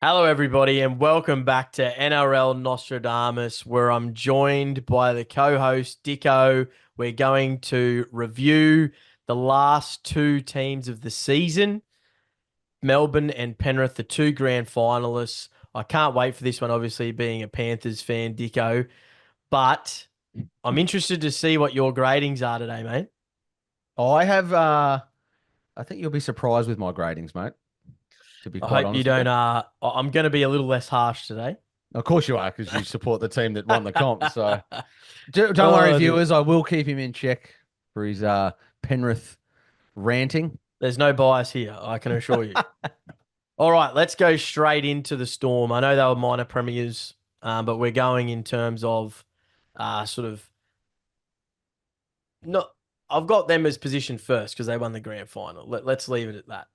Hello, everybody, and welcome back to NRL Nostradamus, where I'm joined by the co-host Dicko. We're going to review the last two teams of the season, Melbourne and Penrith, the two grand finalists. I can't wait for this one, obviously, being a Panthers fan, Dicko, but I'm interested to see what your gradings are today, mate. I have, I think you'll be surprised with my gradings, mate, to be I quite hope you honest with don't. you. I'm going to be a little less harsh today. Of course you are, because you support the team that won the comp. So don't worry, Oh, dear. viewers. I will keep him in check for his Penrith ranting. There's no bias here, I can assure you. All right, let's go straight into the Storm. I know they were minor premiers, but we're going in terms of sort of not. I've got them as position first because they won the grand final. Let's leave it at that.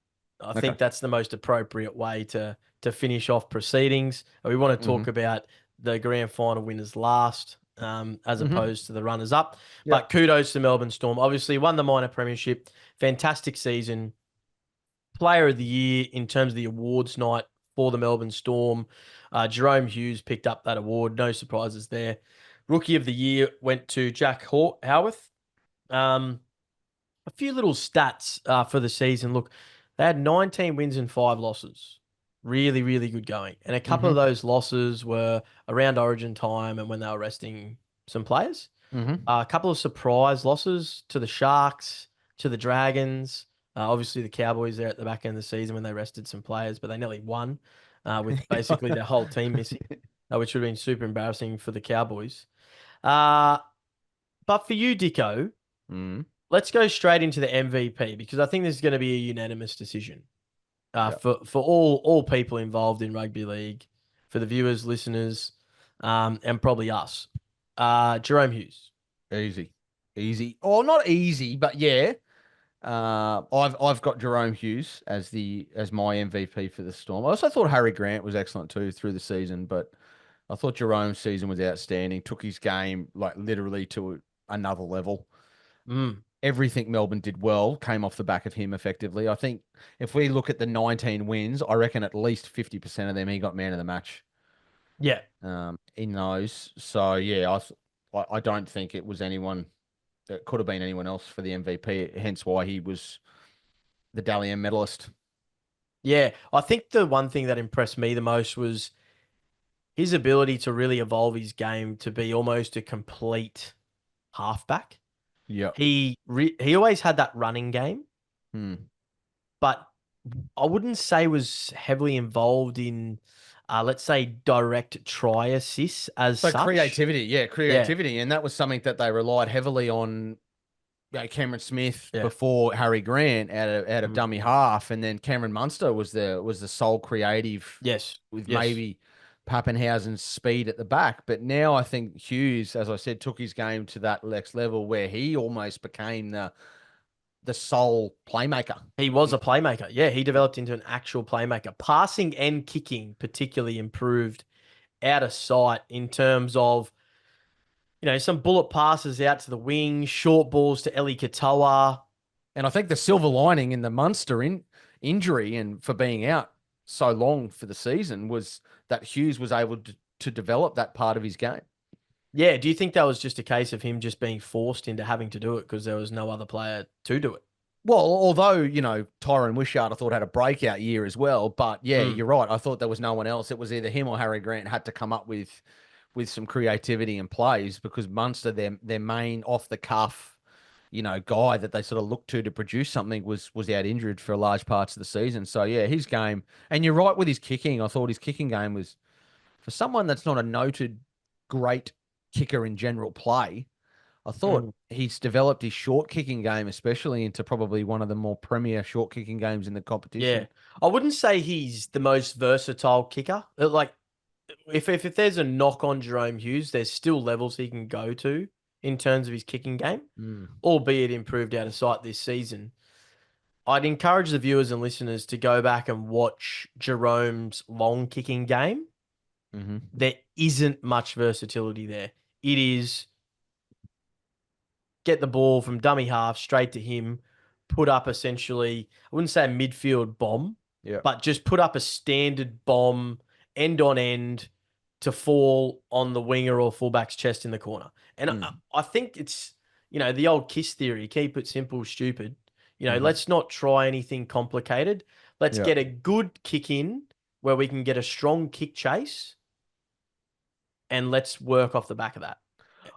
I Okay. think that's the most appropriate way to finish off proceedings. We want to Mm-hmm. talk about the grand final winners last, as Mm-hmm. opposed to the runners up. But Yep. kudos to Melbourne Storm. Obviously, won the minor premiership. Fantastic season. Player of the year in terms of the awards night for the Melbourne Storm. Jerome Hughes picked up that award. No surprises there. Rookie of the year went to Jack Howarth. Um, a few little stats for the season. Look, they had 19 wins and 5 losses. Really, really good going. And a couple of Mm-hmm. those losses were around Origin time and when they were resting some players. Mm-hmm. A couple of surprise losses to the Sharks, to the Dragons. Obviously, the Cowboys there at the back end of the season when they rested some players, but they nearly won with basically their whole team missing, which would have been super embarrassing for the Cowboys. Uh, but for you, Dicko, Mm-hmm. let's go straight into the MVP because I think this is going to be a unanimous decision Yep. for all people involved in rugby league, for the viewers, listeners, and probably us. Jerome Hughes. Easy. Easy. Oh, not easy, but yeah. I've got Jerome Hughes as my MVP for the Storm. I also thought Harry Grant was excellent too through the season, but I thought Jerome's season was outstanding. Took his game like literally to another level. Mm. Everything Melbourne did well came off the back of him effectively. I think if we look at the 19 wins, I reckon at least 50% of them he got man of the match Yeah. in those. So yeah, I don't think it was anyone that could have been anyone else for the MVP. Hence why he was the Dally M medalist. Yeah, I think the one thing that impressed me the most was his ability to really evolve his game to be almost a complete halfback. Yep. He always had that running game, Hmm. but I wouldn't say was heavily involved in, let's say, direct try assists as So such. creativity, yeah, Yeah, creativity, and that was something that they relied heavily on. Cameron Smith yeah, before Harry Grant out of mhm. dummy half, and then Cameron Munster was the sole creative Yes, with yes, maybe Pappenhausen's speed at the back. But now I think Hughes, as I said, took his game to that next level where he almost became the sole playmaker. he was a playmaker. Yeah, he developed into an actual playmaker. Passing and kicking particularly improved out of sight in terms of some bullet passes out to the wing, short balls to Eli Katoa. And I think the silver lining in the Munster injury and for being out so long for the season was that Hughes was able to develop that part of his game. Yeah, do you think that was just a case of him just being forced into having to do it because there was no other player to do it? Well, although, Tyron Wishart, I thought had a breakout year as well. But yeah, Mm, you're right. I thought there was no one else. It was either him or Harry Grant had to come up with some creativity and plays because Munster, their main off the cuff, guy that they sort of looked to produce something was out injured for large parts of the season. So yeah, his game, and you're right with his kicking. I thought his kicking game was for someone that's not a noted great kicker in general play. I thought mm. he's developed his short kicking game, especially into probably one of the more premier short kicking games in the Yeah. competition. I wouldn't say he's the most versatile kicker. Like, if there's a knock on Jerome Hughes, there's still levels he can go to in terms of his kicking game, Mm. albeit improved out of sight this season. I'd encourage the viewers and listeners to go back and watch Jerome's long kicking game. Hmm. There isn't much versatility there. It is get the ball from dummy half straight to him, put up essentially, I wouldn't say a midfield bomb, Yeah. but just put up a standard bomb end on end to fall on the winger or fullback's chest in the corner. And I think it's, the old KISS theory, keep it simple, stupid. Let's not try anything complicated. Let's Yeah. get a good kick in where we can get a strong kick chase, and let's work off the back of that.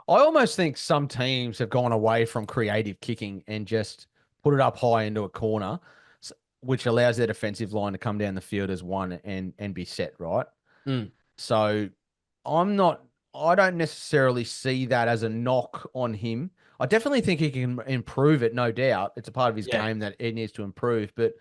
I almost think some teams have gone away from creative kicking and just put it up high into a corner, which allows their defensive line to come down the field as one and be set, right? Mm. So I don't necessarily see that as a knock on him. I definitely think he can improve it, no doubt. It's a part of his Yeah. game that he needs to improve, but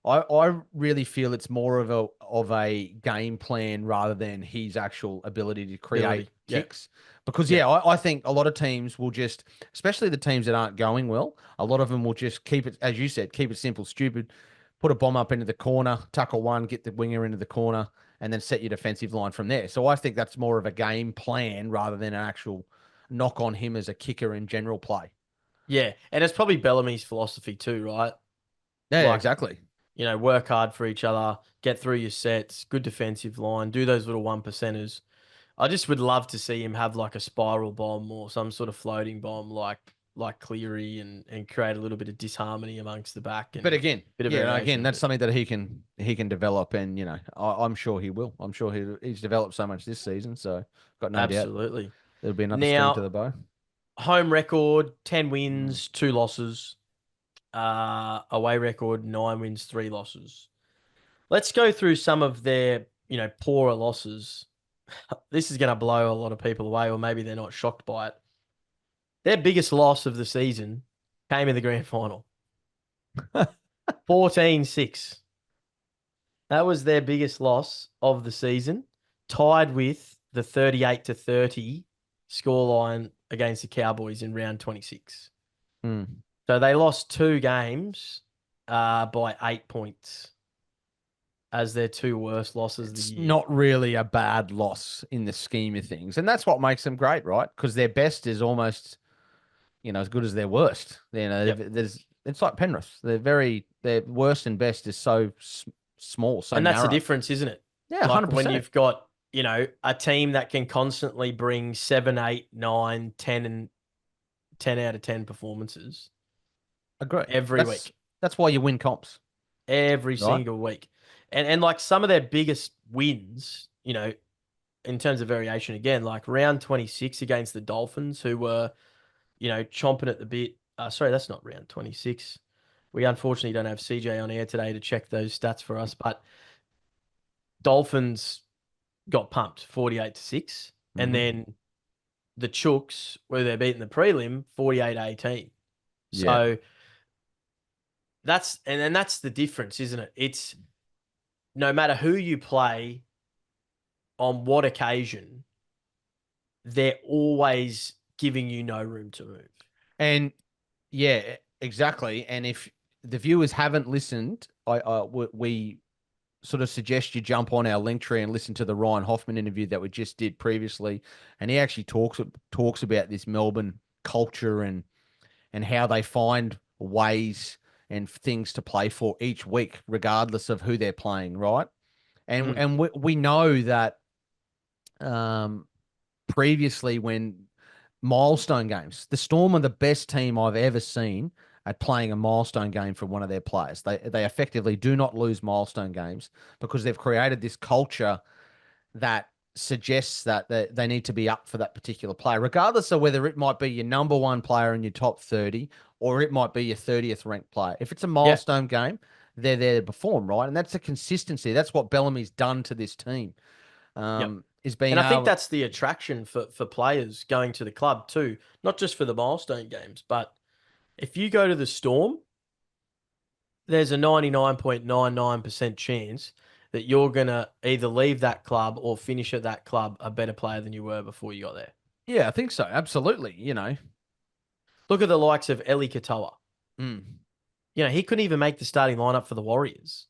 I really feel it's more of a game plan rather than his actual ability to create kicks. Because I think a lot of teams will just, especially the teams that aren't going well, a lot of them will just keep it, as you said, keep it simple, stupid, put a bomb up into the corner, tackle one, get the winger into the corner, and then set your defensive line from there. So I think that's more of a game plan rather than an actual knock on him as a kicker in general play. Yeah. And it's probably Bellamy's philosophy too, right? Yeah, exactly. Work hard for each other, get through your sets, good defensive line, do those little one percenters. I just would love to see him have like a spiral bomb or some sort of floating bomb like Cleary and create a little bit of disharmony amongst the back. And But again, bit of again, that's but something that he can develop, and I'm sure he will. I'm sure he's developed so much this season, so got no doubt absolutely. there'll be another string to Now, the bow. home record, 10 wins, 2 losses. Away record, 9 wins, 3 losses. Let's go through some of their, poorer losses. This is going to blow a lot of people away, or maybe they're not shocked by it. Their biggest loss of the season came in the grand final. 14-6. That was their biggest loss of the season, tied with the 38-30 scoreline against the Cowboys in round 26. So they lost 2 games by 8 points as their 2 worst losses of the year. It's not really a bad loss in the scheme of things. And that's what makes them great, right? Because their best is almost, as good as their worst. It's like Penrith. Their worst and best is so small, so and that's narrow. the difference, isn't it? Yeah, 100%. When you've got, a team that can constantly bring 7, 8, 9, 10 and 10 out of 10 performances. Agree. Every week. That's why you win comps. Every single week. And like some of their biggest wins, in terms of variation, again, like round 26 against the Dolphins, who were, chomping at the bit. Sorry, that's not round 26. We unfortunately don't have CJ on air today to check those stats for us, but Dolphins got pumped 48-6. And then the Chooks, where they're beating the prelim, 48-18. So that's the difference, isn't it? It's no matter who you play, on what occasion, they're always giving you no room to move. And yeah, exactly. And if the viewers haven't listened, we sort of suggest you jump on our link tree and listen to the Ryan Hoffman interview that we just did previously. And he actually talks about this Melbourne culture and how they find ways and things to play for each week, regardless of who they're playing, right? And we know that previously when milestone games, the Storm are the best team I've ever seen at playing a milestone game for one of their players. They effectively do not lose milestone games because they've created this culture that suggests that they need to be up for that particular player, regardless of whether it might be your number 1 player in your top 30 or it might be your 30th ranked player. If it's a milestone game, they're there to perform, right? And that's the consistency. That's what Bellamy's done to this team. Is being, and I think that's the attraction for players going to the club too, not just for the milestone games, but if you go to the Storm, there's a 99.99% chance that you're going to either leave that club or finish at that club a better player than you were before you got there. Yeah, I think so. Absolutely. Look at the likes of Eli Katoa. He couldn't even make the starting lineup for the Warriors.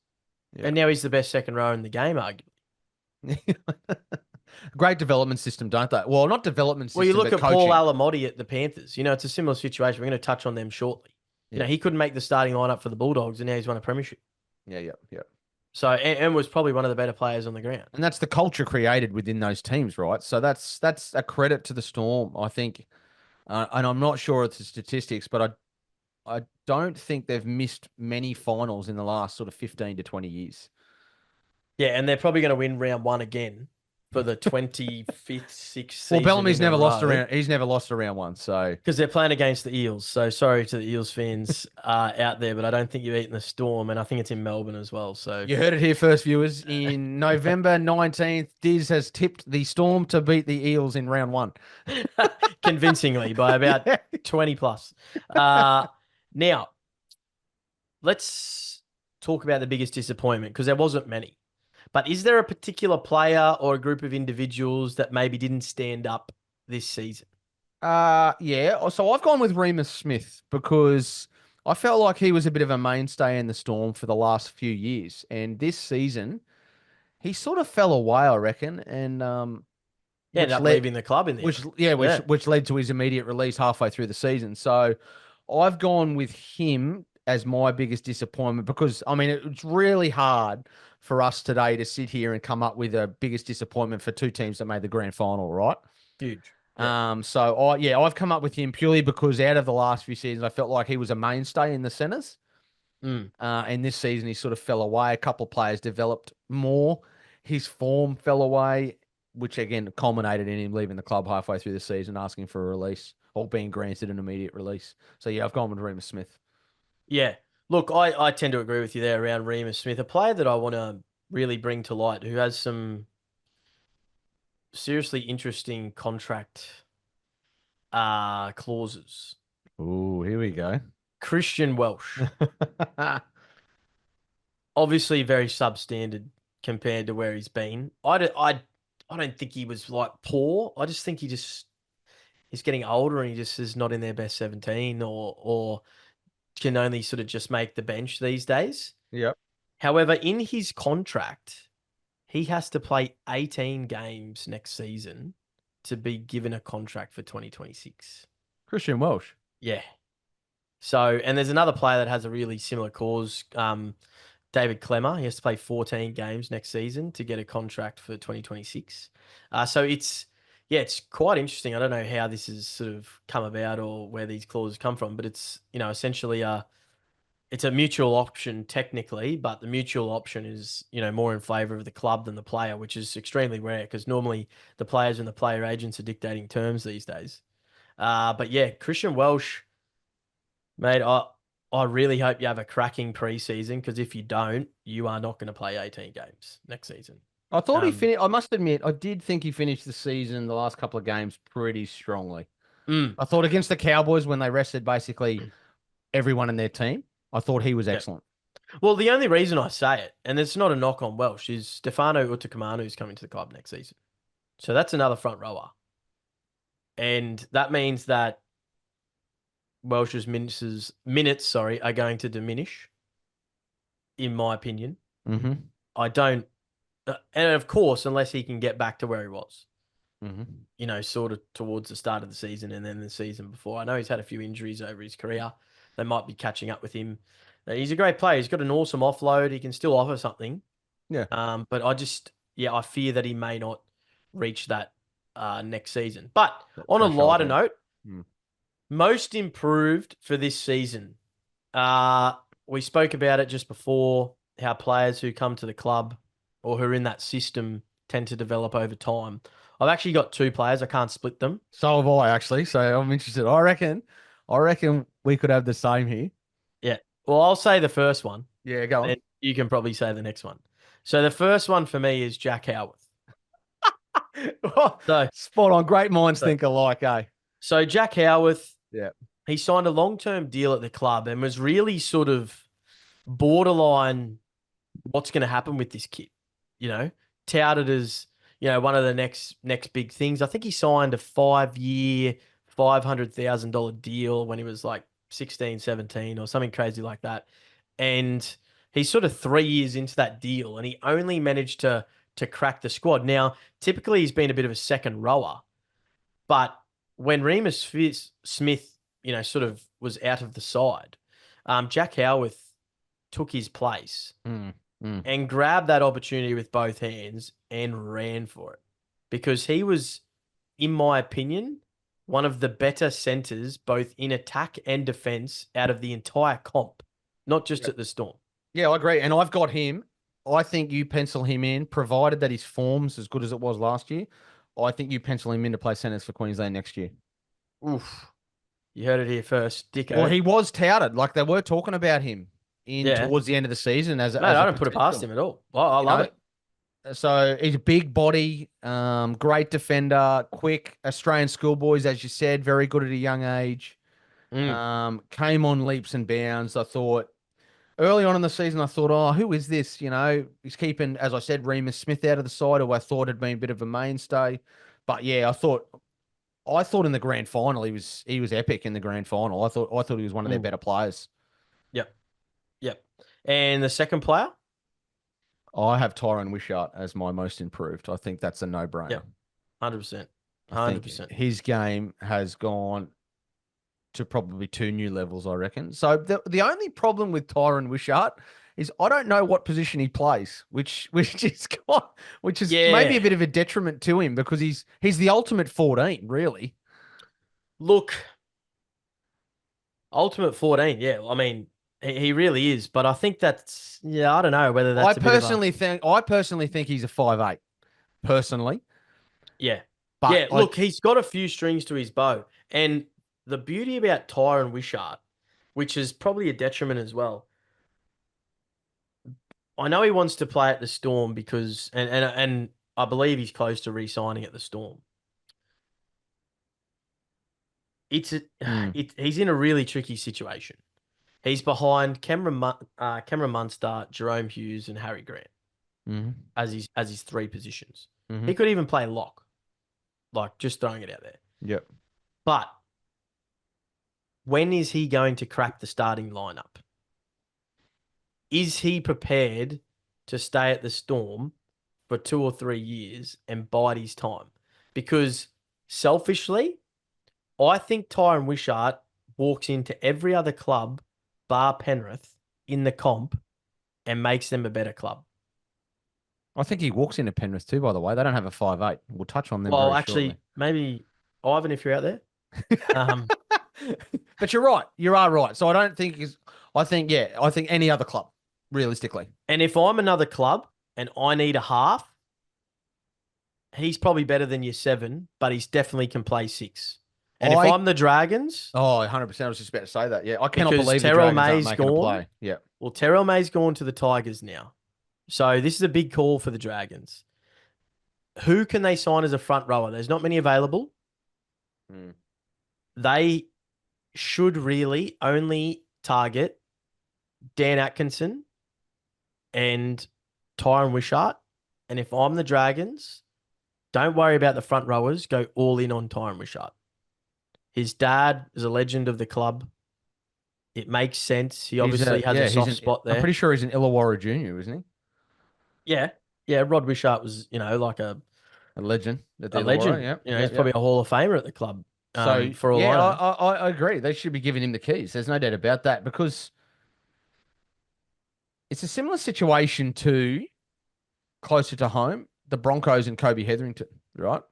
Yeah. And now he's the best second row in the game, arguably. Great development system, don't they? Well, not development system, well, you look at coaching. Paul Alamotti at the Panthers. It's a similar situation. We're going to touch on them shortly. He couldn't make the starting lineup for the Bulldogs, and now he's won a premiership. Yeah. So and was probably one of the better players on the ground. And that's the culture created within those teams, right? So that's a credit to the Storm, I think. And I'm not sure it's the statistics, but I don't think they've missed many finals in the last sort of 15 to 20 years. Yeah, and they're probably going to win round one again for the 25th, 6th Well, season Bellamy's in a never lost row around. He's never lost a round one. So because they're playing against the Eels. So sorry to the Eels fans out there, but I don't think you've eaten the Storm, and I think it's in Melbourne as well. So you heard it here first, viewers. In November 19th, Diz has tipped the Storm to beat the Eels in round one. convincingly by about Yeah. 20 plus. Now, let's talk about the biggest disappointment because there wasn't many. But is there a particular player or a group of individuals that maybe didn't stand up this season? Yeah. So I've gone with Remus Smith because I felt like he was a bit of a mainstay in the Storm for the last few years, and this season he sort of fell away, I reckon, and He ended which up led leaving the club in the which end. yeah, which Yeah, which led to his immediate release halfway through the season. So I've gone with him as my biggest disappointment because I mean it's really hard for us today to sit here and come up with a biggest disappointment for two teams that made the grand final, right? huge. Yeah. I've come up with him purely because out of the last few seasons, I felt like he was a mainstay in the centers. Mm. And this season he sort of fell away. A couple of players developed more. His form fell away, which again culminated in him leaving the club halfway through the season, asking for a release or being granted an immediate release. So yeah, I've gone with Remus Smith. Yeah. Look, I tend to agree with you there around Remus Smith, a player that I want to really bring to light who has some seriously interesting contract clauses. Oh, here we go. Christian Welsh, obviously very substandard compared to where he's been. I don't think he was like poor. I just think he's getting older and he just is not in their best 17 or can only sort of just make the bench these days. Yep. However, in his contract, he has to play 18 games next season to be given a contract for 2026. Christian Welsh. Yeah. So, and there's another player that has a really similar cause. David Clemmer, he has to play 14 games next season to get a contract for 2026. So it's quite interesting. I don't know how this has sort of come about or where these clauses come from, but it's, essentially it's a mutual option technically, but the mutual option is, more in favor of the club than the player, which is extremely rare because normally the players and the player agents are dictating terms these days. But yeah, Christian Welsh, mate, I really hope you have a cracking preseason because if you don't, you are not going to play 18 games next season. I thought he Um, finished. I must admit, I did think he finished the season, the last couple of games, pretty strongly. mm, I thought against the Cowboys when they rested basically everyone in their team, I thought he was yeah. excellent. Well, the only reason I say it, and it's not a knock on Welsh, is Stefano Utokumanu is coming to the club next season. So that's another front rower. And that means that Welsh's minutes, are going to diminish, in my opinion. Mm-hmm. I don't, and of course, unless he can get back to where he was, Mm-hmm. sort of towards the start of the season and then the season before. I know he's had a few injuries over his career. They might be catching up with him. He's a great player. He's got an awesome offload. He can still offer something. Yeah. But I fear that he may not reach that next season. But That on a threshold, lighter yeah. note, Mm. most improved for this season. We spoke about it just before, how players who come to the club or who are in that system tend to develop over time. I've actually got two players. I can't split them. So have I actually. So I'm interested. I reckon we could have the same here. Yeah. Well, I'll say the first one, Yeah, go on. and you can probably say the next one. So the first one for me is Jack Howarth. So, Spot on. Great minds so, think alike, eh? so Jack Howarth, Yeah. he signed a long-term deal at the club and was really sort of borderline what's going to happen with this kid, touted as, one of the next big things. I think he signed a 5-year, $500,000 deal when he was like 16, 17 or something crazy like that. And he's sort of 3 years into that deal and he only managed to crack the squad. Now, typically he's been a bit of a second rower, but when Smith, sort of was out of the side, Jack Howarth took his place Mm. Mm. and grabbed that opportunity with both hands and ran for it because he was, in my opinion, one of the better centers, both in attack and defense, out of the entire comp, not just Yep. at the Storm. Yeah, I agree. And I've got him. I think you pencil him in, provided that his form's as good as it was last year. I think you pencil him in to play centers for Queensland next year. Oof. You heard it here first. Well, Dicko. he was touted, like they were talking about him in Yeah. towards the end of the season as Mate, I a don't put it past potential. him at all. I You love know, it. so he's a big body, great defender, quick Australian schoolboys, as you said, very good at a young age. Mm. Came on leaps and bounds. I thought early on in the season, I thought, oh, who is this? You know, he's keeping, as I said, Remus Smith out of the side, who I thought had been a bit of a mainstay. But yeah, I thought in the grand final he was epic in the grand final. I thought he was one of their Mm. better players. Yep. Yep. And the second player? I have Tyron Wishart as my most improved. I think that's a no-brainer. Yep. 100%. I think 100%. his game has gone to probably two new levels, I reckon. So the only problem with Tyron Wishart is I don't know what position he plays, which is maybe Yeah. a bit of a detriment to him because he's the ultimate 14, really. Look, Ultimate 14. Yeah. I mean, he really is. But I think that's, yeah, I don't know whether I that's a bit of a, personally think he's a 5'8", personally. yeah. But Yeah. Look, he's got a few strings to his bow. And the beauty about Tyron Wishart, which is probably a detriment as well, I know he wants to play at the Storm because, and I believe he's close to re-signing at the Storm. It's a, mm, he's in a really tricky situation. He's behind Cameron Munster, Jerome Hughes, and Harry Grant mm, as his three positions. mm, He could even play lock, like just throwing it out there. yep. But when is he going to crack the starting lineup? Is he prepared to stay at the Storm for 2 or 3 years and bide his time? Because selfishly, I think Tyron Wishart walks into every other club bar Penrith in the comp and makes them a better club. I think he walks into Penrith too, by the way. They don't have a 5'8". We'll touch on them Well, very actually, shortly. maybe Ivan, if you're out there. But you're right. You are right. So I don't think he's. I think any other club, realistically. And if I'm another club and I need a half, he's probably better than your 7, but he's definitely can play 6. And if I'm the Dragons, Oh, 100%. I was just about to say that. Yeah, I cannot because believe the Terrell Dragons aren't May's making a gone. play. Yeah. Well, Terrell May's gone to the Tigers now. So this is a big call for the Dragons. Who can they sign as a front rower? There's not many available. Mm. They should really only target Dan Atkinson and Tyron Wishart. And if I'm the Dragons, don't worry about the front rowers. Go all in on Tyron Wishart. His dad is a legend of the club. It makes sense. He obviously has a soft spot there. I'm pretty sure he's an Illawarra junior, isn't he? Yeah. Yeah. Rod Wishart was, like a legend at the Illawarra. legend. Yeah. He's probably a Hall of Famer at the club. So for all yeah, I know. I agree. They should be giving him the keys. There's no doubt about that because it's a similar situation to closer to home, the Broncos and Kobe Hetherington, right?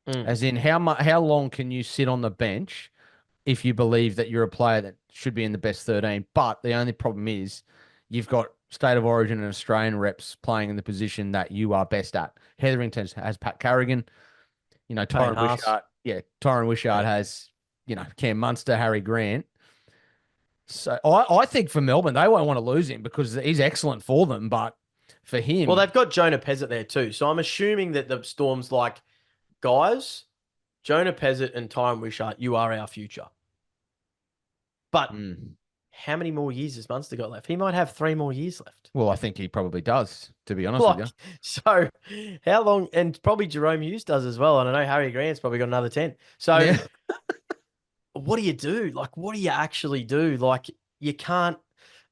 Mm. As in, how long can you sit on the bench if you believe that you're a player that should be in the best 13? But the only problem is you've got State of Origin and Australian reps playing in the position that you are best at. Hetherington has Pat Carrigan, Tyron Wishart. Yeah, Tyron Wishart has, Cam Munster, Harry Grant. So I think for Melbourne, they won't want to lose him because he's excellent for them. But for him, Well, they've got Jonah Pezzett there too. So I'm assuming that the Storm's like, guys, Jonah Pezzett and Tyron Wishart, you are our future. But how many more years has Munster got left? He might have 3 more years left. Well, I think he probably does, to be honest with you. So how long? And probably Jerome Hughes does as well. And I know Harry Grant's probably got another 10. So what do you do? Like, what do you actually do? Like, you can't.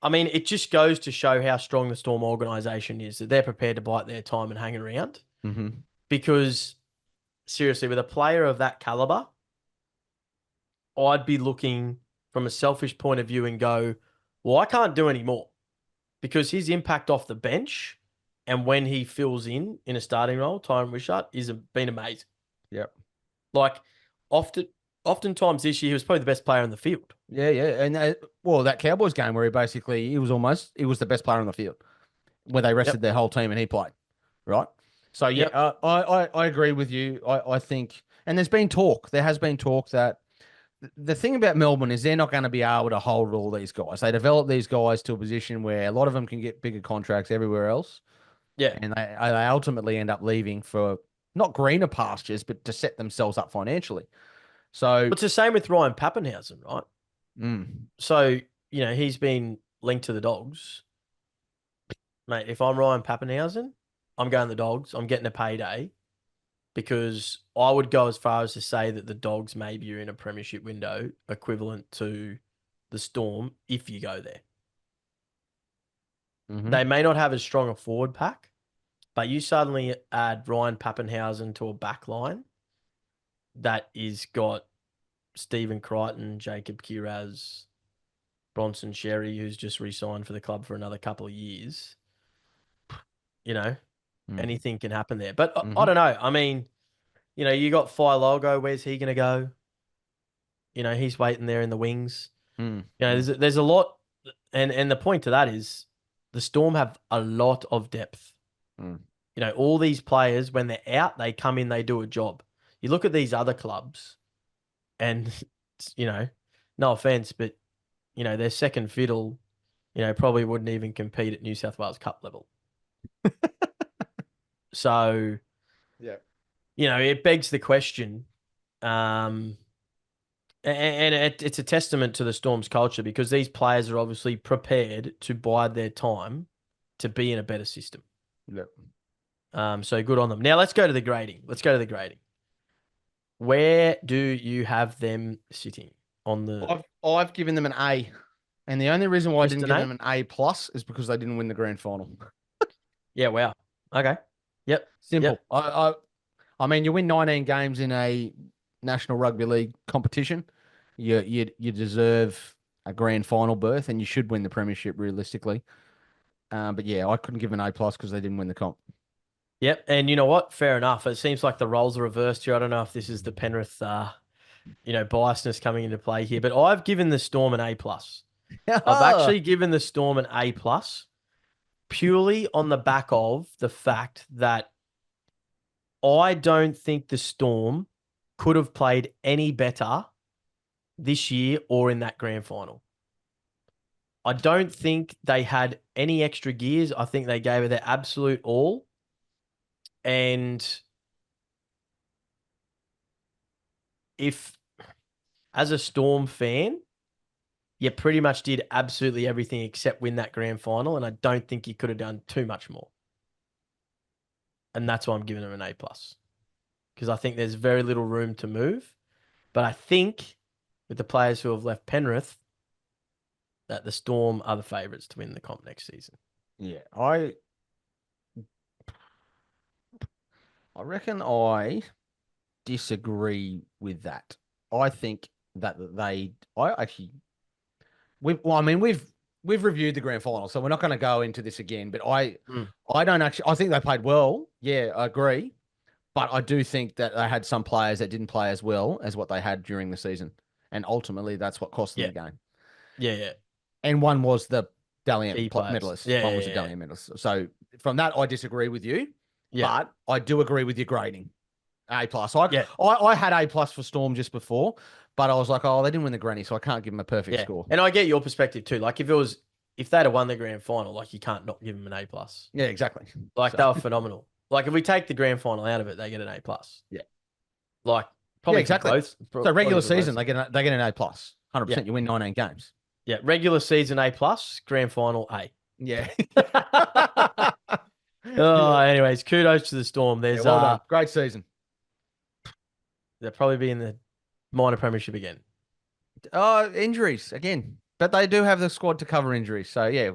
I mean, it just goes to show how strong the Storm organisation is, that they're prepared to bite their time and hang around. Mm-hmm. Because seriously, with a player of that caliber, I'd be looking from a selfish point of view and go, well, I can't do any more. because his impact off the bench and when he fills in a starting role, Tyron Wishart, is been amazing. Yep. Like often, oftentimes this year he was probably the best player on the field. Yeah, yeah. And well, that Cowboys game where he was the best player on the field where they rested Yep. their whole team and he played, right? So yeah, Yep. I agree with you. I think, and there has been talk that the thing about Melbourne is they're not going to be able to hold all these guys. They develop these guys to a position where a lot of them can get bigger contracts everywhere else, Yeah. and they ultimately end up leaving for not greener pastures, but to set themselves up financially. So, It's the same with Ryan Pappenhausen, right? mm, So, he's been linked to the Dogs. Mate, if I'm Ryan Pappenhausen, I'm going the Dogs. I'm getting a payday because I would go as far as to say that the Dogs maybe are in a premiership window equivalent to the Storm if you go there. mhm, They may not have as strong a forward pack, but you suddenly add Ryan Pappenhausen to a back line that is got Stephen Crichton, Jacob Kiraz, Bronson Sherry, who's just re-signed for the club for another couple of years. You know, mm, anything can happen there. But I mhm, don't know. I mean, you got Logo. Where's he going to go? He's waiting there in the wings. mm, There's a lot, and the point to that is the Storm have a lot of depth. mm, All these players when they're out, they come in, they do a job. You look at these other clubs, and no offense, but their second fiddle, probably wouldn't even compete at New South Wales Cup level. So, yeah, it begs the question. Um, and it's a testament to the Storm's culture because these players are obviously prepared to bide their time to be in a better system. yeah. So good on them. Now let's go to the grading. Where do you have them sitting on the I've given them an A, and the only reason why I just didn't an give A? them an A plus is because they didn't win the grand final. Yeah, wow. Okay. Yep. Simple. Yep. I mean, you win 19 games in a National Rugby League competition, you deserve a grand final berth, and you should win the premiership realistically. But yeah, I couldn't give an A plus because they didn't win the comp. Yep. And you know what? Fair enough. It seems like the roles are reversed here. I don't know if this is the Penrith biasness coming into play here, but I've given the Storm an A plus. I've actually given the Storm an A plus purely on the back of the fact that I don't think the Storm could have played any better this year or in that grand final. I don't think they had any extra gears. I think they gave it their absolute all. And if, as a Storm fan, you pretty much did absolutely everything except win that grand final, and I don't think you could have done too much more. And that's why I'm giving them an A plus because I think there's very little room to move. But I think with the players who have left Penrith, that the Storm are the favourites to win the comp next season. Yeah, I reckon I disagree with that. I think that I actually, I mean, we've reviewed the grand final, so we're not going to go into this again. But Mm. I don't actually, I think they played well. Yeah, I agree. But I do think that they had some players that didn't play as well as what they had during the season, and ultimately that's what cost them Yeah, the game. yeah, yeah. And one was the Dalian Key players. medalist. Yeah, One was yeah, the yeah. Dalian medalist. So from that, I disagree with you, Yeah, but I do agree with your grading. A plus. I, yeah, I I had A plus for Storm just before, but I was like, oh, they didn't win the granny, so I can't give them a perfect yeah. score. And I get your perspective too. Like if they'd have won the grand final, like you can't not give them an A plus. Yeah, exactly. Like So they were phenomenal. Like if we take the grand final out of it, they get an A plus. yeah, Like yeah, probably for exactly. both. So Probably regular for both. season, they get an A plus, Yeah, 100%. You win 19 games. yeah. Regular season A plus, grand final A. Yeah. Oh, Yeah. anyways, kudos to the Storm. Yeah, well done. Great season. They'll probably be in the minor premiership again. Injuries again, but they do have the squad to cover injuries. So yeah,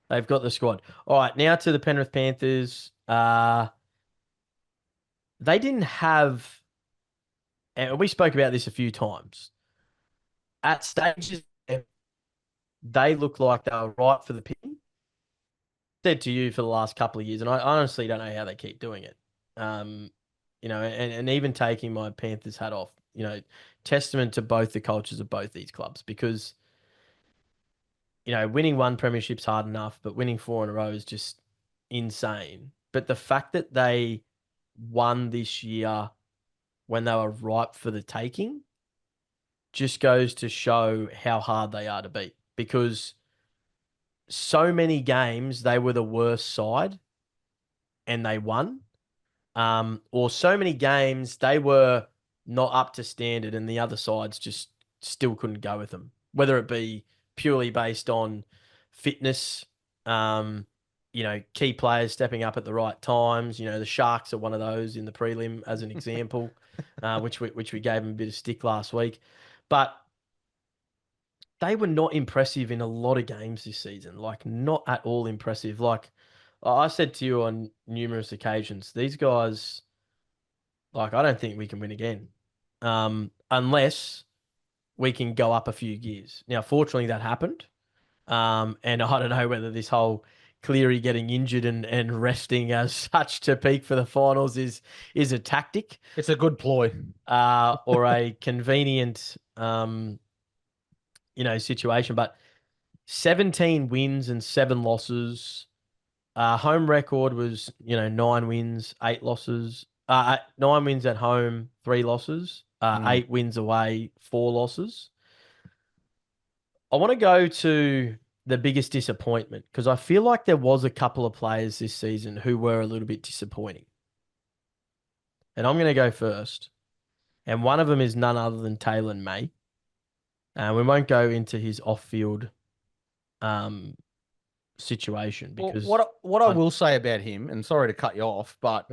They've got the squad. All right, now to the Penrith Panthers. They didn't have, and we spoke about this a few times. At stages, they looked like they were right for the pin, said to you for the last couple of years, and I honestly don't know how they keep doing it. Um, and even taking my Panthers hat off, testament to both the cultures of both these clubs because, winning one premiership's hard enough, but winning four in a row is just insane. But the fact that they won this year when they were ripe for the taking just goes to show how hard they are to beat because so many games they were the worst side and they won. Or so many games they were not up to standard and the other sides just still couldn't go with them, whether it be purely based on fitness, key players stepping up at the right times. The Sharks are one of those in the prelim as an example, which we gave them a bit of stick last week. But they were not impressive in a lot of games this season, like not at all impressive. Like I said to you on numerous occasions, these guys, like I don't think we can win again, unless we can go up a few gears. Now, fortunately, that happened, and I don't know whether this whole Cleary getting injured and resting as such to peak for the finals is a tactic. It's a good ploy, or a convenient situation. But 17 wins and 7 losses. Home record was, 9 wins, 8 losses. 9 wins at home, 3 losses. 8 wins away, 4 losses. I want to go to the biggest disappointment because I feel like there was a couple of players this season who were a little bit disappointing. And I'm going to go first. And one of them is none other than Taylor May. We won't go into his off-field situation because what I will say about him, and sorry to cut you off, but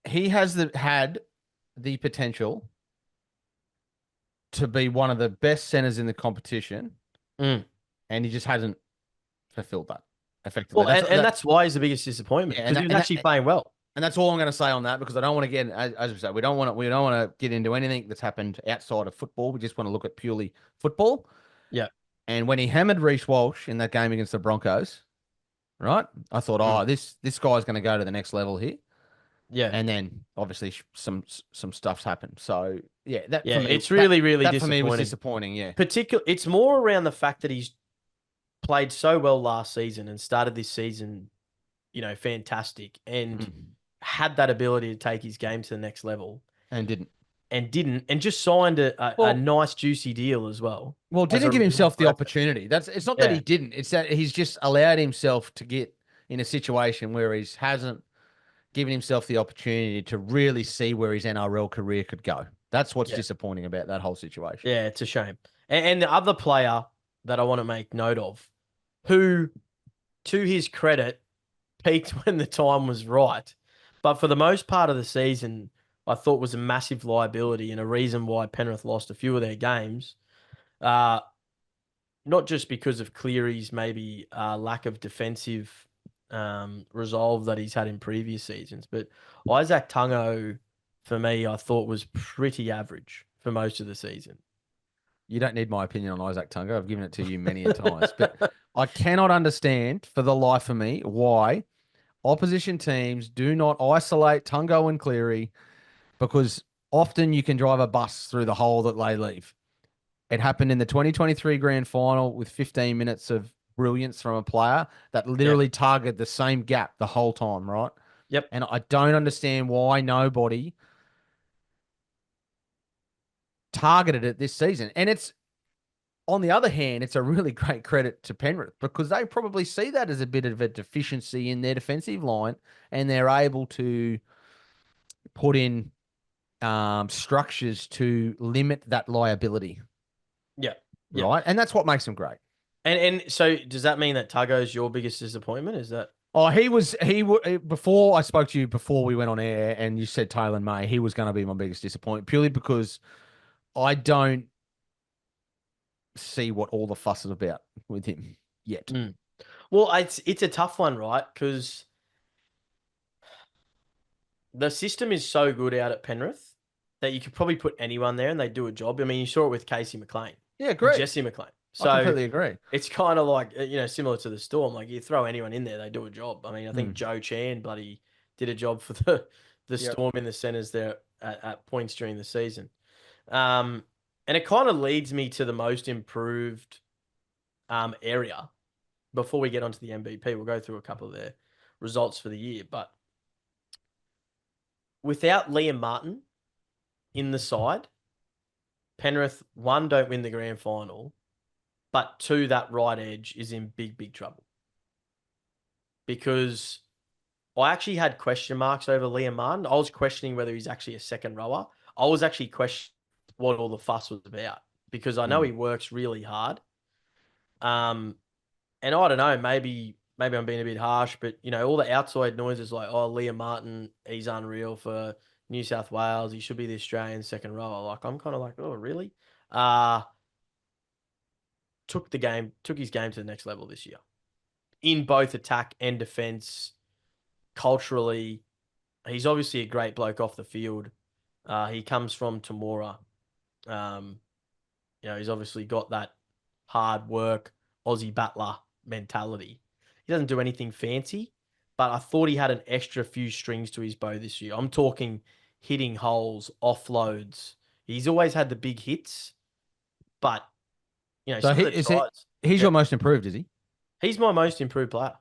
he has had the potential to be one of the best centers in the competition, and he just hasn't fulfilled that effectively. Well, that's why he's the biggest disappointment because he was actually playing well. And that's all I'm going to say on that because I don't want to get, as we said, we don't want to get into anything that's happened outside of football. We just want to look at purely football. Yeah. And when he hammered Reece Walsh in that game against the Broncos, right? I thought, this guy's going to go to the next level here. Yeah. And then obviously some stuff's happened. So yeah, for me, it's really that disappointing. For me was disappointing. Yeah. It's more around the fact that he's played so well last season and started this season, fantastic and had that ability to take his game to the next level and didn't and just signed a nice juicy deal as well. Well, didn't give himself the opportunity. It's not that he didn't. It's that he's just allowed himself to get in a situation where he hasn't given himself the opportunity to really see where his NRL career could go. That's what's disappointing about that whole situation. Yeah, it's a shame. And the other player that I want to make note of, who, to his credit, peaked when the time was right, but for the most part of the season, I thought was a massive liability and a reason why Penrith lost a few of their games. Not just because of Cleary's maybe lack of defensive resolve that he's had in previous seasons, but Isaac Tungo, for me, I thought was pretty average for most of the season. You don't need my opinion on Isaac Tungo. I've given it to you many a times, but I cannot understand for the life of me why opposition teams do not isolate Tungo and Cleary, because often you can drive a bus through the hole that they leave. It happened in the 2023 grand final with 15 minutes of brilliance from a player that literally targeted the same gap the whole time, right? Yep. And I don't understand why nobody targeted it this season. And it's, on the other hand, it's a really great credit to Penrith because they probably see that as a bit of a deficiency in their defensive line and they're able to put in structures to limit that liability. Yeah. Right. And that's what makes them great. And so does that mean that Tuggo's your biggest disappointment? Is that? Oh, before I spoke to you before we went on air and you said Taylor May, he was going to be my biggest disappointment purely because I don't see what all the fuss is about with him yet. Well, it's a tough one, right? Because the system is so good out at Penrith that you could probably put anyone there and they do a job. I mean, you saw it with Casey McLean. Yeah, great. Jesse McLean. I So completely agree. it's kind of like, similar to the Storm. Like you throw anyone in there, they do a job. I mean, I think Mm. Joe Chan bloody did a job for the Yep. Storm in the centers there at points during the season. Um, and it kind of leads me to the most improved area. Before we get onto the MVP, we'll go through a couple of their results for the year. But without Liam Martin in the side, Penrith, one, don't win the grand final, but two, that right edge is in big, big trouble. Because I actually had question marks over Liam Martin. I was questioning whether he's actually a second rower. I was actually questioning what all the fuss was about because I know he works really hard. And I don't know, maybe I'm being a bit harsh, but all the outside noises like, oh, Liam Martin, he's unreal for New South Wales. He should be the Australian second rower. Like I'm kind of like, oh, really? Uh took his game to the next level this year in both attack and defense. Culturally, he's obviously a great bloke off the field. He comes from Tamora. Um, he's obviously got that hard work Aussie battler mentality. He doesn't do anything fancy, but I thought he had an extra few strings to his bow this year. I'm talking hitting holes, offloads. He's always had the big hits, but So some of the tries. he's Yeah, your most improved, is he? he's my most improved player.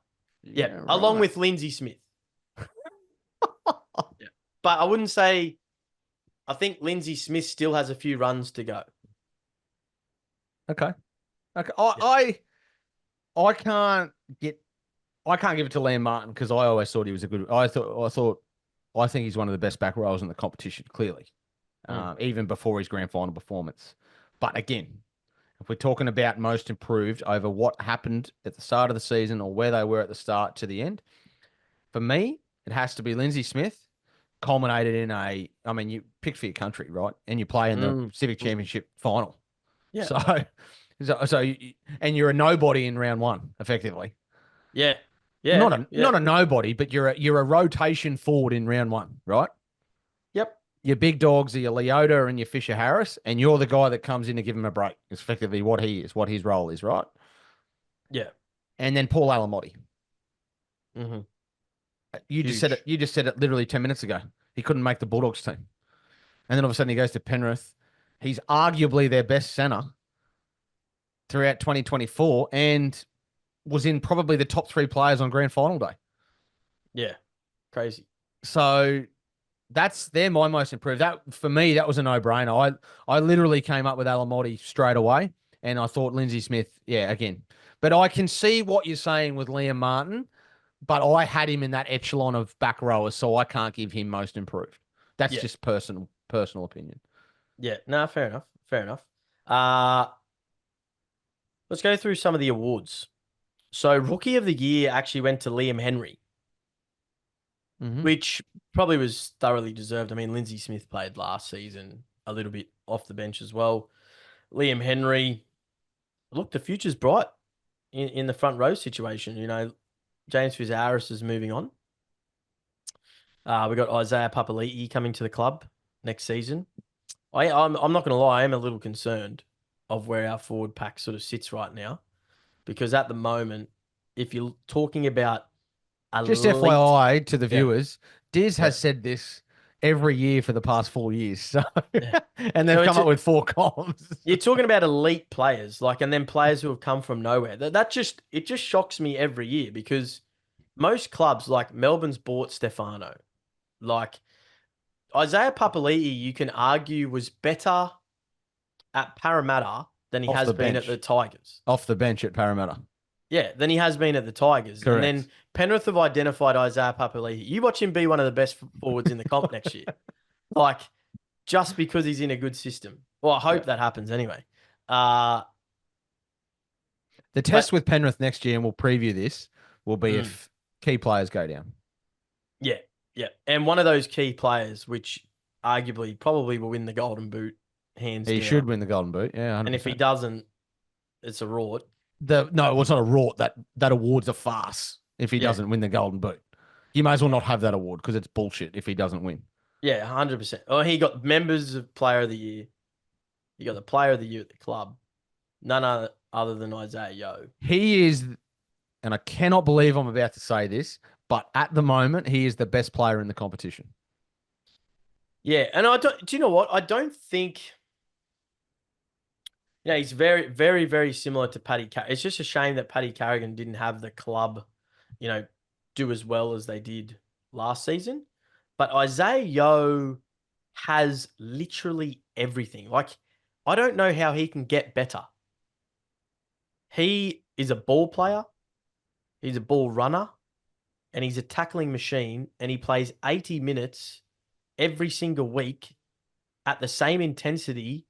Yeah, Yeah, along right. with Lindsay Smith. Yeah, but I wouldn't say. I think Lindsay Smith still has a few runs to go. Okay. Okay. Yeah. I can't get I can't give it to Liam Martin because I always thought he was a good. I think he's one of the best back rowers in the competition, clearly, Mm. even before his grand final performance. But again, if we're talking about most improved over what happened at the start of the season or where they were at the start to the end, for me, it has to be Lindsay Smith. Culminated in I mean, you picked for your country, right? And you play in the Civic Mm. Championship final. Yeah. So, and you're a nobody in round one, effectively. Yeah. Yeah. Not a nobody, but you're a rotation forward in round one, right? Yep. Your big dogs are your Leota and your Fisher Harris, and you're the guy that comes in to give him a break. It's effectively what he is, what his role is, right? Yeah. And then Paul Alamotti. Mm-hmm. You just said it. Huge. You just said it literally 10 minutes ago. He couldn't make the Bulldogs team, and then all of a sudden he goes to Penrith. He's arguably their best center throughout 2024, and was in probably the top 3 players on grand final day. Yeah. Crazy. So they're my most improved. That for me, that was a no-brainer. I literally came up with Alamotti straight away, and I thought Lindsay Smith, yeah, again. But I can see what you're saying with Liam Martin, but I had him in that echelon of back rowers, so I can't give him most improved. That's Yeah. just personal opinion. Yeah. No, fair enough. Fair enough. Uh let's go through some of the awards. So Rookie of the Year actually went to Liam Henry, Mm-hmm. which probably was thoroughly deserved. I mean, Lindsay Smith played last season a little bit off the bench as well. Liam Henry, look, the future's bright in the front row situation. James Fizaris is moving on. We got Isaiah Papali'i coming to the club next season. I'm not going to lie, I am a little concerned of where our forward pack sort of sits right now, because at the moment, if you're talking about Just elite, FYI to the yeah, viewers, Diz yeah, has said this every year for the past 4 years. So, yeah. and they've So come up with 4 columns. you're talking about elite players, and then players who have come from nowhere. That just shocks me every year because most clubs, like Melbourne's bought Stefano, like Isaiah Papali'i, you can argue was better at Parramatta than he Off has the been at the bench. Tigers. Off the bench at Parramatta. Yeah, than he has been at the Tigers. Correct. And then Penrith have identified Isaiah Papali'i. You watch him be one of the best forwards in the comp next year. Just because he's in a good system. Well, I hope that happens anyway. The test with Penrith next year, and we'll preview this, will be if key players go down. Yeah, yeah. And one of those key players, which arguably probably will win the Golden Boot, hands down. He should win the Golden Boot, yeah. 100%. And if he doesn't, it's a rort. No, it was not a rort. That award's a farce if he doesn't win the Golden Boot. You may as well not have that award because it's bullshit if he doesn't win. Yeah, 100%. Oh, he got members of Player of the Year. You got the Player of the Year at the club. None other. other than Isaiah Yo. He is, and I cannot believe I'm about to say this, but at the moment, he is the best player in the competition. Yeah, and I don't. Do you know what? I don't think. Yeah, he's very, very, very similar to Paddy. It's just a shame that Paddy Carrigan didn't have the club, you know, do as well as they did last season. But Isaiah Yo has literally everything. Like, I don't know how he can get better. He is a ball player. He's a ball runner, and he's a tackling machine. And he plays 80 minutes every single week at the same intensity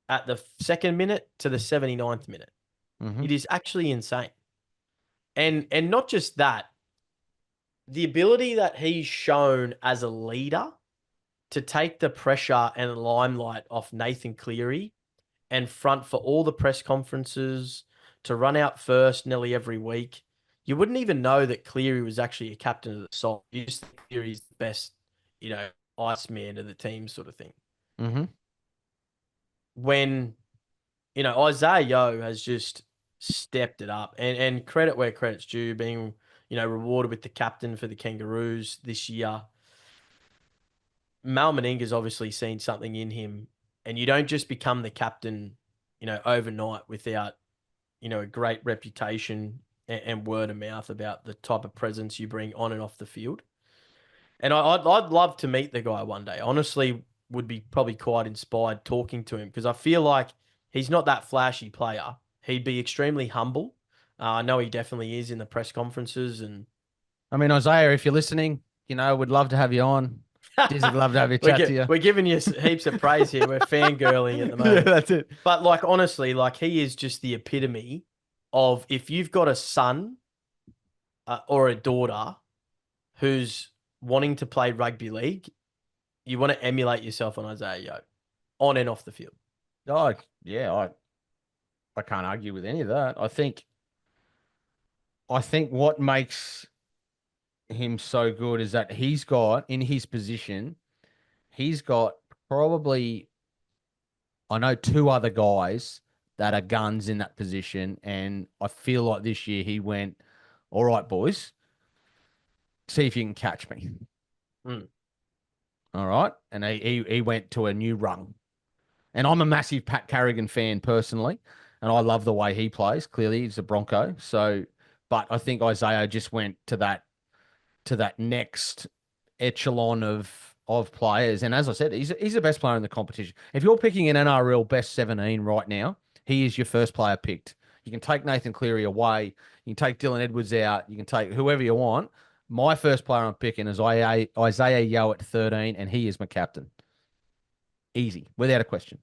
at the second minute to the 79th minute. Mm-hmm. It is actually insane. And not just that, the ability that he's shown as a leader to take the pressure and limelight off Nathan Cleary and front for all the press conferences, to run out first nearly every week. You wouldn't even know that Cleary was actually a captain of the side. You just think Cleary's the best, Iceman of the team sort of thing. Mm-hmm. When Isaiah Yo has just stepped it up, and credit where credit's due, being rewarded with the captain for the Kangaroos this year. Mal Meninga's obviously seen something in him, and you don't just become the captain, overnight without a great reputation and word of mouth about the type of presence you bring on and off the field. And I'd love to meet the guy one day. Honestly, would be probably quite inspired talking to him, because I feel like he's not that flashy player. He'd be extremely humble. I know he definitely is in the press conferences. And I mean, Isaiah, if you're listening, we'd love to have you on. Dizzy would love to have you chat to you. We're giving you heaps of praise here. We're fangirling at the Yeah, moment. that's it. But honestly, he is just the epitome of, if you've got a son or a daughter who's wanting to play rugby league, you want to emulate yourself on Isaiah Yo, on and off the field. Oh, yeah, I can't argue with any of that. I think what makes him so good is that he's got, in his position, he's got probably, I know, two other guys that are guns in that position. And I feel like this year he went, all right, boys, see if you can catch me. Mm. All right. And he went to a new rung. And I'm a massive Pat Carrigan fan personally, and I love the way he plays. Clearly, he's a Bronco. So, but I think Isaiah just went to that next echelon of players. And as I said, he's the best player in the competition. If you're picking an NRL best 17 right now, he is your first player picked. You can take Nathan Cleary away. You can take Dylan Edwards out. You can take whoever you want. My first player I'm picking is Isaiah Yo at 13, and he is my captain. Easy, without a question.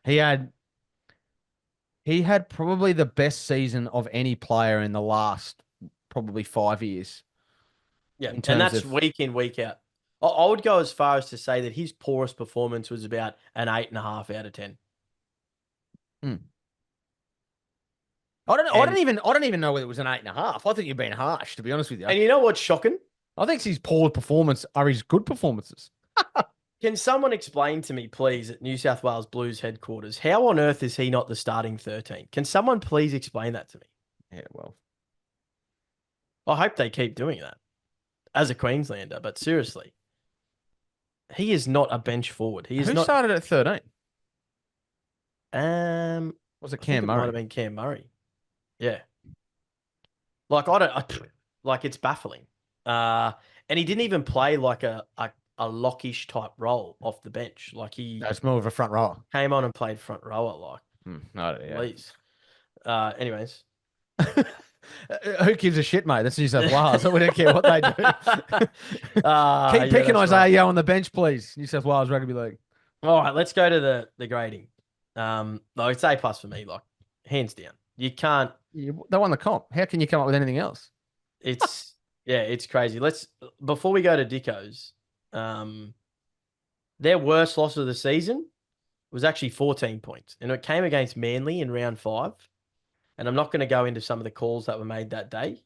He had probably the best season of any player in the last probably 5 years. Yeah, and that's week in, week out. I would go as far as to say that his poorest performance was about an 8.5 out of 10. I don't even know whether it was an 8.5. I think you're being harsh, to be honest with you. And you know what's shocking? I think his poor performance are his good performances. Can someone explain to me, please, at New South Wales Blues headquarters, how on earth is he not the starting 13? Can someone please explain that to me? Yeah, well, I hope they keep doing that as a Queenslander, but seriously, he is not a bench forward. Who started at 13? Was it Cam Murray? Might have been Cam Murray. Yeah. It's baffling. And he didn't even play like a lockish type role off the bench. It's more of a front rower. Came on and played front rower, please. Anyways. Who gives a shit, mate? That's New South Wales. We don't care what they do. Keep picking Isaiah Yo on the bench, please. New South Wales Rugby League. All right, let's go to the grading. It's A+ for me, hands down. You can't. They won the comp. How can you come up with anything else? It's it's crazy. Before we go to Dicko's, their worst loss of the season was actually 14 points, and it came against Manly in round 5. And I'm not going to go into some of the calls that were made that day.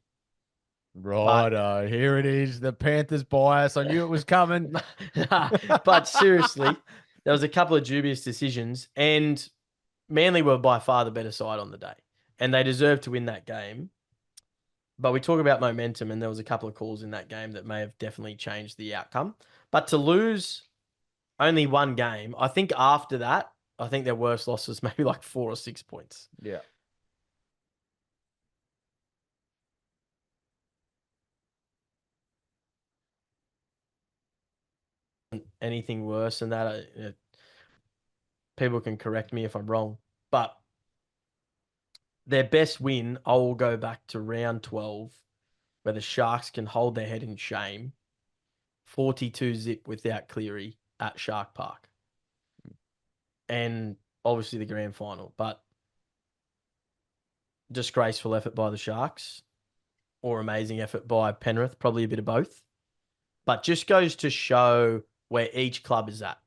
Righto, here it is, the Panthers bias. I knew it was coming. But seriously, there was a couple of dubious decisions, and Manly were by far the better side on the day, and they deserved to win that game. But we talk about momentum, and there was a couple of calls in that game that may have definitely changed the outcome. But to lose only one game, I think after that, I think their worst loss was maybe like 4 or 6 points. Yeah. Anything worse than that, people can correct me if I'm wrong. But their best win, I will go back to round 12, where the Sharks can hold their head in shame. 42 zip without Cleary at Shark Park. And obviously the grand final. But disgraceful effort by the Sharks or amazing effort by Penrith, probably a bit of both. But just goes to show where each club is at.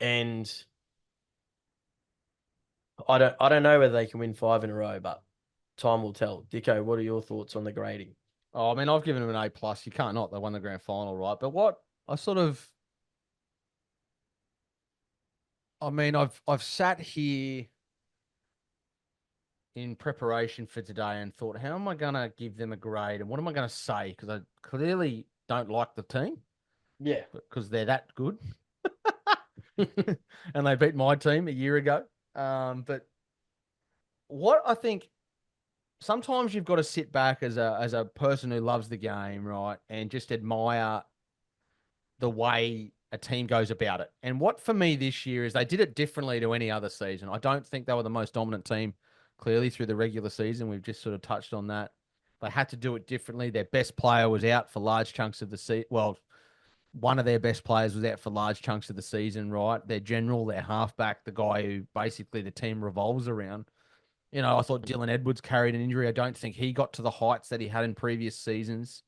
And I don't know whether they can win 5 in a row, but time will tell. Dicko, what are your thoughts on the grading? Oh, I mean, I've given them an A+. You can't not. They won the grand final, right? But what I sort of, I mean, I've sat here in preparation for today and thought, how am I going to give them a grade and what am I going to say? Because I clearly don't like the team Yeah. because they're that good. And they beat my team a year ago. But what I think sometimes you've got to sit back as a person who loves the game, right, and just admire the way a team goes about it. And what for me this year is they did it differently to any other season. I don't think they were the most dominant team clearly through the regular season. We've just sort of touched on that. They had to do it differently. Their best player was out for large chunks of the season. Well, one of their best players was out for large chunks of the season, right? Their general, their halfback, the guy who basically the team revolves around. You know, I thought Dylan Edwards carried an injury. I don't think he got to the heights that he had in previous seasons.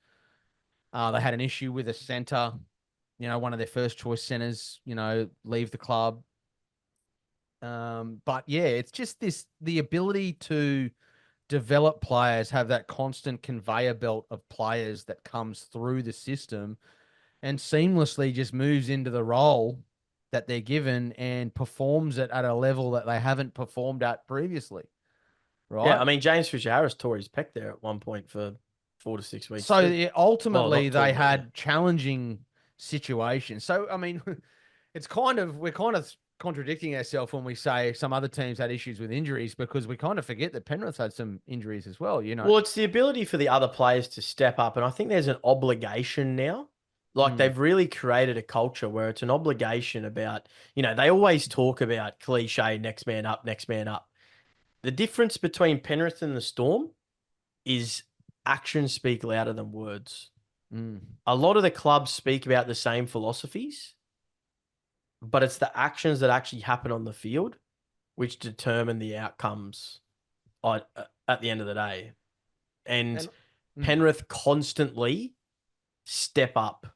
They had an issue with a center, you know, one of their first choice centers, you know, leave the club. But yeah, it's just the ability to develop players, have that constant conveyor belt of players that comes through the system and seamlessly just moves into the role that they're given and performs it at a level that they haven't performed at previously. Right. Yeah, I mean, James Fisher-Harris tore his pec there at one point for 4 to 6 weeks. So too. ultimately, Well, they tore, had challenging situations. So I mean, we're kind of contradicting ourselves when we say some other teams had issues with injuries because we kind of forget that Penrith had some injuries as well. You know, Well, it's the ability for the other players to step up, and I think there's an obligation now. Like they've really created a culture where it's an obligation about, they always talk about cliche next man up, next man up. The difference between Penrith and the Storm is actions speak louder than words. A lot of the clubs speak about the same philosophies, but it's the actions that actually happen on the field which determine the outcomes at the end of the day. And Penrith constantly step up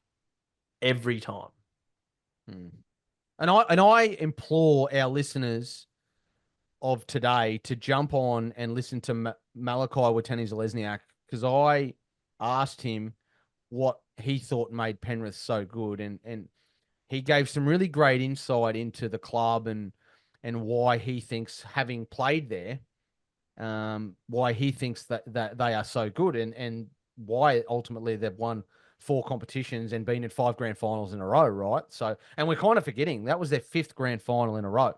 every time. And I implore our listeners of today to jump on and listen to Malachi Watene-Zelezniak because I asked him what he thought made Penrith so good, and he gave some really great insight into the club and why he thinks, having played there, why he thinks that they are so good and why ultimately they've won 4 competitions and been in 5 grand finals in a row, right? So, and we're kind of forgetting that was their 5th grand final in a row,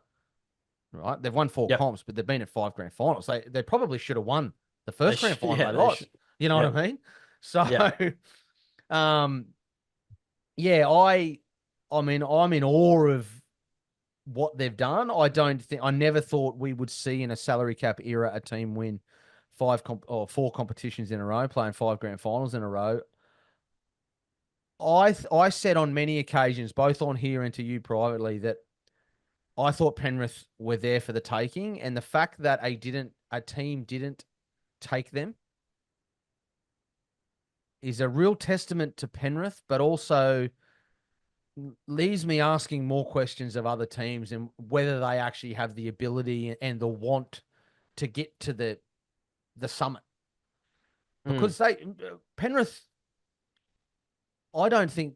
right? They've won 4 comps, but they've been in 5 grand finals. They probably should have won the first grand final they lost. You know what I mean? So, I mean, I'm in awe of what they've done. I never thought we would see in a salary cap era a team win 4 competitions in a row, playing 5 grand finals in a row. I said on many occasions, both on here and to you privately, that I thought Penrith were there for the taking, and the fact that a team didn't take them is a real testament to Penrith, but also leaves me asking more questions of other teams and whether they actually have the ability and the want to get to the summit. Because Penrith, I don't think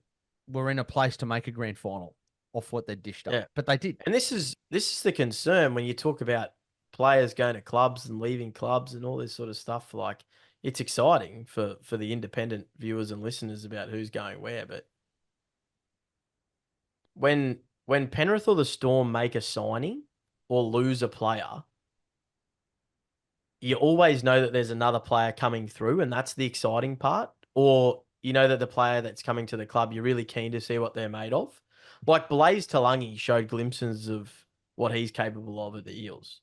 we're in a place to make a grand final. off what they dished up. Yeah. But they did. And this is the concern when you talk about players going to clubs and leaving clubs and all this sort of stuff. Like, it's exciting for the independent viewers and listeners about who's going where, but when Penrith or the Storm make a signing or lose a player, you always know that there's another player coming through, and that's the exciting part. Or you know that the player that's coming to the club, you're really keen to see what they're made of. Like Blaze Talangi showed glimpses of what he's capable of at the Eels.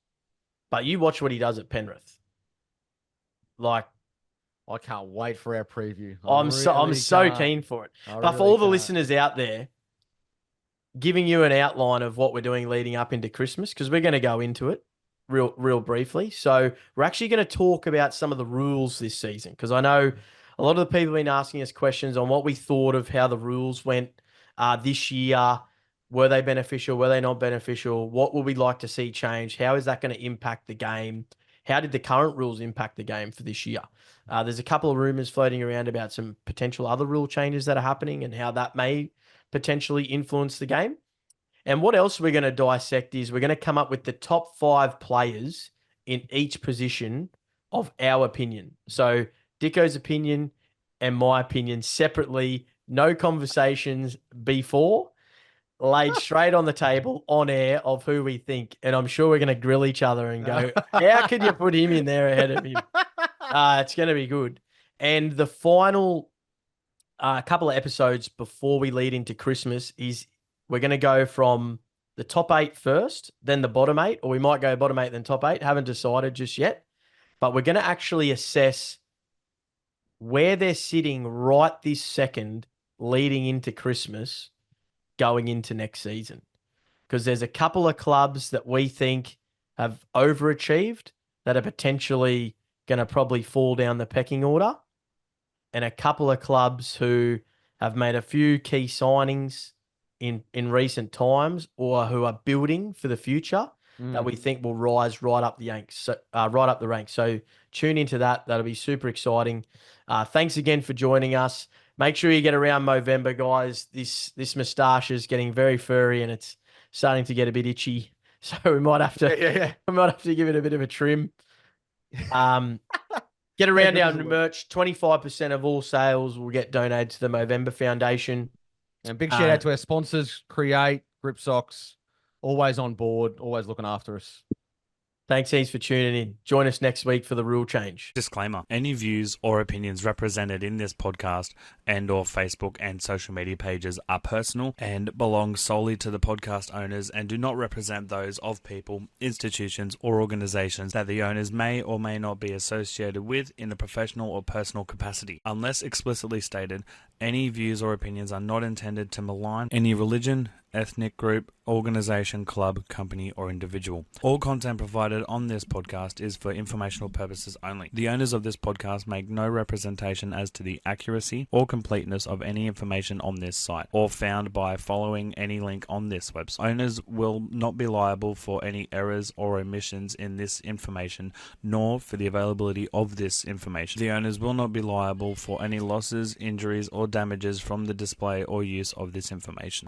But you watch what he does at Penrith. Like, I can't wait for our preview. I'm so keen for it. But for all the listeners out there, giving you an outline of what we're doing leading up into Christmas, because we're going to go into it real briefly. So we're actually going to talk about some of the rules this season, because I know a lot of the people have been asking us questions on what we thought of how the rules went this year. Were they beneficial? Were they not beneficial? What would we like to see change? How is that going to impact the game? How did the current rules impact the game for this year? There's a couple of rumors floating around about some potential other rule changes that are happening and how that may potentially influence the game. And what else we're going to dissect is we're going to come up with the top 5 players in each position of our opinion. So Dicko's opinion and my opinion separately, no conversations before, laid straight on the table on air of who we think. And I'm sure we're going to grill each other and go, how could you put him in there ahead of him? It's going to be good. And the final couple of episodes before we lead into Christmas is we're going to go from the top 8 first, then the bottom 8, or we might go bottom 8, then top 8. Haven't decided just yet. But we're going to actually assess where they're sitting right this second leading into Christmas going into next season. Because there's a couple of clubs that we think have overachieved that are potentially going to probably fall down the pecking order, and a couple of clubs who have made a few key signings in recent times or who are building for the future that we think will rise right up the ranks. So tune into that. That'll be super exciting. Thanks again for joining us. Make sure you get around Movember, guys. This moustache is getting very furry and it's starting to get a bit itchy. So we might have to we might have to give it a bit of a trim. Get around our merch. 25% of all sales will get donated to the Movember Foundation. And big shout out to our sponsors, Create, Grip Socks, always on board, always looking after us. Thanks, heaps, for tuning in. Join us next week for the rule change. Disclaimer. Any views or opinions represented in this podcast and or Facebook and social media pages are personal and belong solely to the podcast owners and do not represent those of people, institutions, or organizations that the owners may or may not be associated with in a professional or personal capacity. Unless explicitly stated, any views or opinions are not intended to malign any religion, ethnic group, organization, club, company, or individual. All content provided on this podcast is for informational purposes only. The owners of this podcast make no representation as to the accuracy or completeness of any information on this site or found by following any link on this website. Owners will not be liable for any errors or omissions in this information, nor for the availability of this information. The owners will not be liable for any losses, injuries, or damages from the display or use of this information.